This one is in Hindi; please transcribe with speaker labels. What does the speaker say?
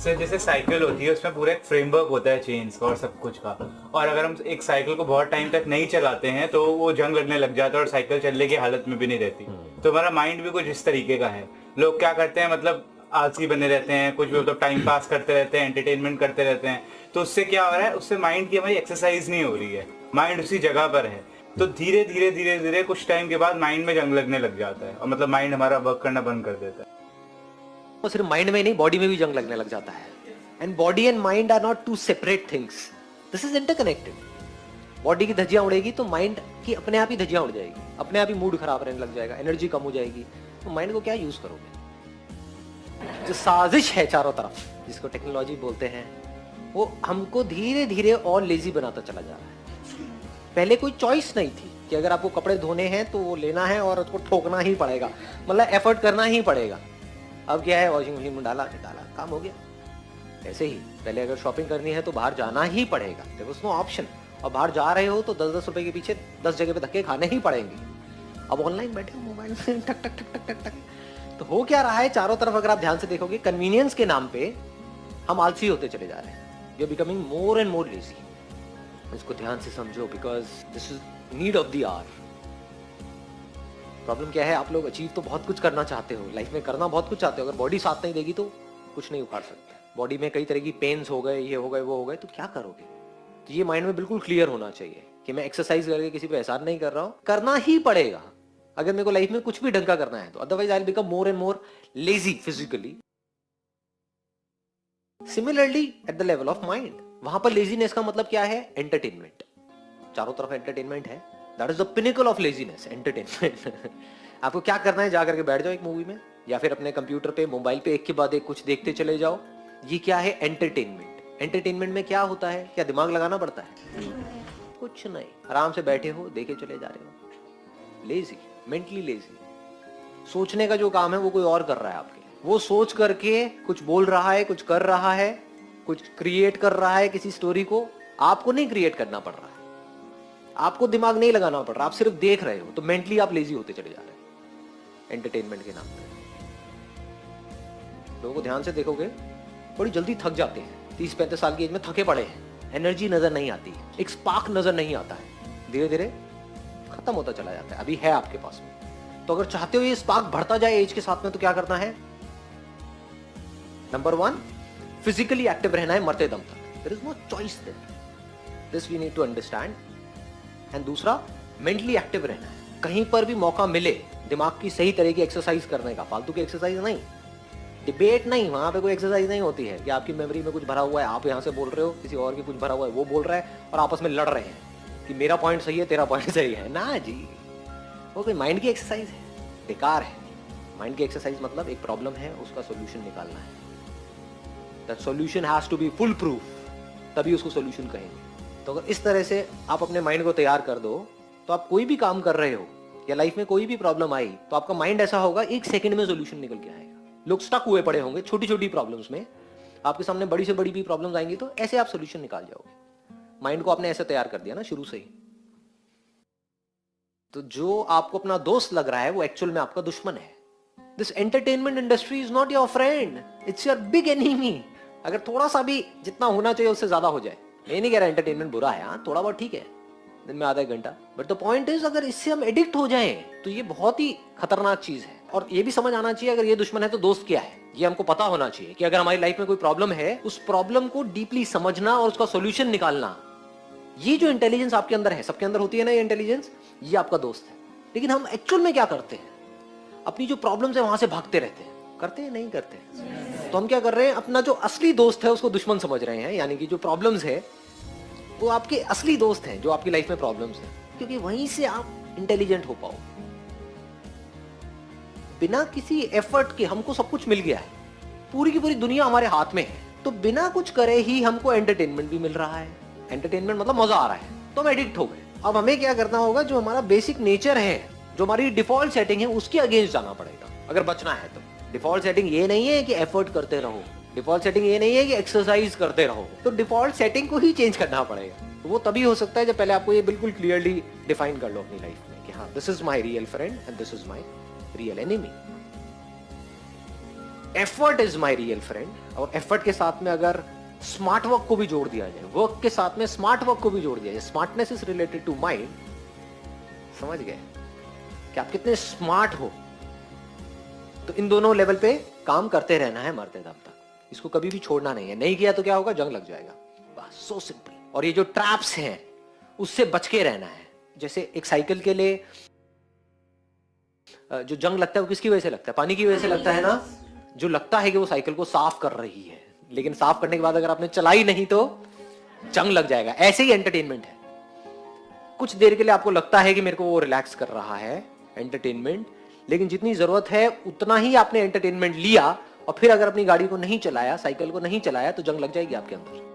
Speaker 1: सर जैसे साइकिल होती है उसमें पूरा एक फ्रेमवर्क होता है चेन्स का और सब कुछ का, और अगर हम एक साइकिल को बहुत टाइम तक नहीं चलाते हैं तो वो जंग लगने लग जाता है और साइकिल चलने की हालत में भी नहीं रहती। तो हमारा माइंड भी कुछ इस तरीके का है। लोग क्या करते हैं, मतलब आलसी बने रहते हैं, कुछ भी मतलब टाइम पास करते रहते हैं, एंटरटेनमेंट करते रहते हैं। तो उससे क्या हो रहा है, उससे माइंड की हमारी एक्सरसाइज नहीं हो रही है, माइंड उसी जगह पर है। तो धीरे धीरे धीरे धीरे कुछ टाइम के बाद माइंड में जंग लगने लग जाता है और मतलब माइंड हमारा वर्क करना बंद कर देता है।
Speaker 2: तो सिर्फ माइंड में नहीं, बॉडी में भी जंग लगने लग जाता है। And body and mind are not two separate things, this is interconnected. Body की धज्जियां उड़ेगी तो माइंड की अपने आप ही धज्जियां उड़ जाएगी, अपने आप ही मूड खराब रहने लग जाएगा, एनर्जी कम हो जाएगी। तो माइंड को क्या यूज करोगे? जो साजिश है चारों तरफ, जिसको टेक्नोलॉजी बोलते हैं, वो हमको धीरे धीरे और लेजी बनाता चला जा रहा है। पहले कोई चॉइस नहीं थी कि अगर आपको कपड़े धोने हैं तो वो लेना है और उसको ठोकना ही पड़ेगा, मतलब एफर्ट करना ही पड़ेगा। अब क्या है, वॉशिंग मशीन में डाला, काम हो गया। ऐसे ही पहले अगर शॉपिंग करनी है तो बाहर जाना ही पड़ेगा, देयर वाज नो ऑप्शन। और बाहर जा रहे हो तो 10-10 रुपए के पीछे 10 जगह पे धक्के खाने ही पड़ेंगे। अब ऑनलाइन बैठे हो मोबाइल में टक टक टक टक टक टक। तो हो क्या रहा है चारों तरफ, अगर आप ध्यान से देखोगे, कन्वीनियंस के नाम पे हम आलसी होते चले जा रहे हैं। We are becoming more and more lazy. इसको ध्यान से समझो, because this is need of the hour. Problem क्या है, आप लोग अचीव तो बहुत कुछ करना चाहते हो, लाइफ में करना बहुत कुछ चाहते हो, अगर बॉडी साथ नहीं देगी तो कुछ नहीं उखाड़ सकते। बॉडी में कई तरह की पेन्स हो गए, ये हो गए, वो हो गए, तो क्या करोगे? तो ये माइंड में बिल्कुल क्लियर होना चाहिए कि मैं एक्सरसाइज करके किसी पे एहसान नहीं कर रहा हूं, करना ही पड़ेगा अगर मेरे को लाइफ में कुछ भी ढंग का करना है तो, otherwise I will become more and more lazy physically. Similarly at the level of mind, वहां पर लेजीनेस का मतलब क्या है? एंटरटेनमेंट। चारों तरफ एंटरटेनमेंट है, that is the pinnacle of laziness, entertainment. आपको क्या करना है, जा करके बैठ जाओ एक मूवी में या फिर अपने कंप्यूटर पे, मोबाइल पे एक के बाद एक कुछ देखते चले जाओ। ये क्या है? एंटरटेनमेंट। एंटरटेनमेंट में क्या होता है? क्या दिमाग लगाना पड़ता है? कुछ नहीं, आराम से बैठे हो, देखे चले जा रहे हो। Lazy, mentally lazy. सोचने का जो काम है वो कोई और कर रहा है आपके लिए। वो सोच करके कुछ बोल रहा है, कुछ कर रहा है, कुछ क्रिएट कर रहा है किसी स्टोरी को। आपको नहीं क्रिएट करना पड़ रहा है, आपको दिमाग नहीं लगाना पड़ रहा, आप सिर्फ देख रहे हो। तो मेंटली आप लेजी होते चले जा रहे हो एंटरटेनमेंट के नाम पे। लोगों को ध्यान से देखोगे, बड़ी जल्दी थक जाते हैं। 30-35 साल की एज में थके पड़े हैं, एनर्जी नजर नहीं आती है, एक स्पार्क नजर नहीं आता है, धीरे धीरे खत्म होता चला जाता है। अभी है आपके पास में, तो अगर चाहते हो ये स्पार्क बढ़ता जाए एज के साथ में, तो क्या करना है? नंबर 1, फिजिकली एक्टिव रहना है मरते दम तक। There is no choice there, this we need to understand. And दूसरा, मेंटली एक्टिव रहना है। कहीं पर भी मौका मिले दिमाग की सही तरह की एक्सरसाइज करने का, फालतू की एक्सरसाइज नहीं, डिबेट नहीं, वहां पे कोई एक्सरसाइज नहीं होती है कि आपकी मेमोरी में कुछ भरा हुआ है, आप यहां से बोल रहे हो, किसी और की कुछ भरा हुआ है, वो बोल रहा है और आपस में लड़ रहे हैं कि मेरा पॉइंट सही है, तेरा पॉइंट सही है। ना जी, वो कोई माइंड की एक्सरसाइज है, बेकार है। माइंड की एक्सरसाइज मतलब एक प्रॉब्लम है, उसका सोल्यूशन निकालना है। That solution has to be foolproof, तभी उसको सोल्यूशन कहेंगे। तो अगर इस तरह से आप अपने माइंड को तैयार कर दो, तो आप कोई भी काम कर रहे हो या लाइफ में कोई भी प्रॉब्लम आई, तो आपका माइंड ऐसा होगा, 1 सेकंड में सोल्यूशन निकल के आएगा। लोग स्टक हुए पड़े होंगे छोटी छोटी प्रॉब्लम्स में, आपके सामने बड़ी से बड़ी भी प्रॉब्लम्स आएंगी, तो ऐसे आप सोल्यूशन निकाल जाओगे। माइंड को आपने ऐसे तैयार कर दिया ना शुरू से ही। तो जो आपको अपना दोस्त लग रहा है वो एक्चुअल में आपका दुश्मन है। This entertainment industry is not your friend, it's your big enemy. अगर थोड़ा सा भी जितना होना चाहिए उससे ज्यादा हो जाए, मैं नहीं कह रहा एंटरटेनमेंट बुरा है, हाँ थोड़ा बहुत ठीक है, दिन में आधा 1 घंटा, बट द पॉइंट इज अगर इससे हम एडिक्ट हो जाएं तो ये बहुत ही खतरनाक चीज है। और ये भी समझ आना चाहिए, अगर ये दुश्मन है तो दोस्त क्या है, ये हमको पता होना चाहिए कि अगर हमारी लाइफ में कोई प्रॉब्लम है, उस प्रॉब्लम को डीपली समझना और उसका सोल्यूशन निकालना, ये जो इंटेलिजेंस आपके अंदर है, सबके अंदर होती है ना ये इंटेलिजेंस, ये आपका दोस्त है। लेकिन हम एक्चुअल में क्या करते हैं, अपनी जो प्रॉब्लम्स है वहां से भागते रहते हैं। करते हैं? नहीं करते। तो हम क्या कर रहे हैं, अपना जो असली दोस्त है उसको दुश्मन समझ रहे हैं। यानी कि जो प्रॉब्लम्स है वो आपके असली दोस्त हैं, जो आपकी लाइफ में प्रॉब्लम्स है, क्योंकि वहीं से आप इंटेलिजेंट हो पाओ। बिना किसी एफर्ट के हमको सब कुछ मिल गया है, पूरी की पूरी दुनिया हमारे हाथ में है, तो बिना कुछ करे ही हमको एंटरटेनमेंट भी मिल रहा है। एंटरटेनमेंट मतलब मजा आ रहा है, तो हम एडिक्ट हो गए। अब हमें क्या करना होगा, जो हमारा बेसिक नेचर है, जो हमारी डिफॉल्ट सेटिंग है, उसके अगेंस्ट जाना पड़ेगा अगर बचना है तो। डिफॉल्ट सेटिंग ये नहीं है कि एफर्ट करते रहो, डिफॉल्ट सेटिंग ये नहीं है कि एक्सरसाइज करते रहो, तो डिफॉल्ट सेटिंग को ही चेंज करना पड़ेगा। तो वो तभी हो सकता है जब पहले आपको ये बिल्कुल क्लियरली डिफाइन कर लो अपनी लाइफ में कि हाँ, this is my real friend and this is my real enemy. Effort is my real friend, और एफर्ट के साथ में अगर स्मार्ट वर्क को भी जोड़ दिया जाए, वर्क के साथ में स्मार्ट वर्क को भी जोड़ दिया जाए, smartness is related to mind, समझ गए कि आप कितने स्मार्ट हो। तो इन दोनों लेवल पे काम करते रहना है मरते दम तक, इसको कभी भी छोड़ना नहीं है। नहीं किया तो क्या होगा, जंग लग जाएगा, बस सो सिंपल। और ये जो ट्रैप्स हैं उससे बच के रहना है। जैसे एक साइकिल के लिए जो जंग लगता है वो किसकी वजह से लगता है, पानी की वजह से लगता है ना। जो लगता है कि वो साइकिल को साफ कर रही है, लेकिन साफ करने के बाद अगर आपने चलाई नहीं तो जंग लग जाएगा। ऐसे ही एंटरटेनमेंट है, कुछ देर के लिए आपको लगता है कि मेरे को वो रिलैक्स कर रहा है एंटरटेनमेंट, लेकिन जितनी जरूरत है उतना ही आपने एंटरटेनमेंट लिया और फिर अगर अपनी गाड़ी को नहीं चलाया, साइकिल को नहीं चलाया, तो जंग लग जाएगी आपके अंदर।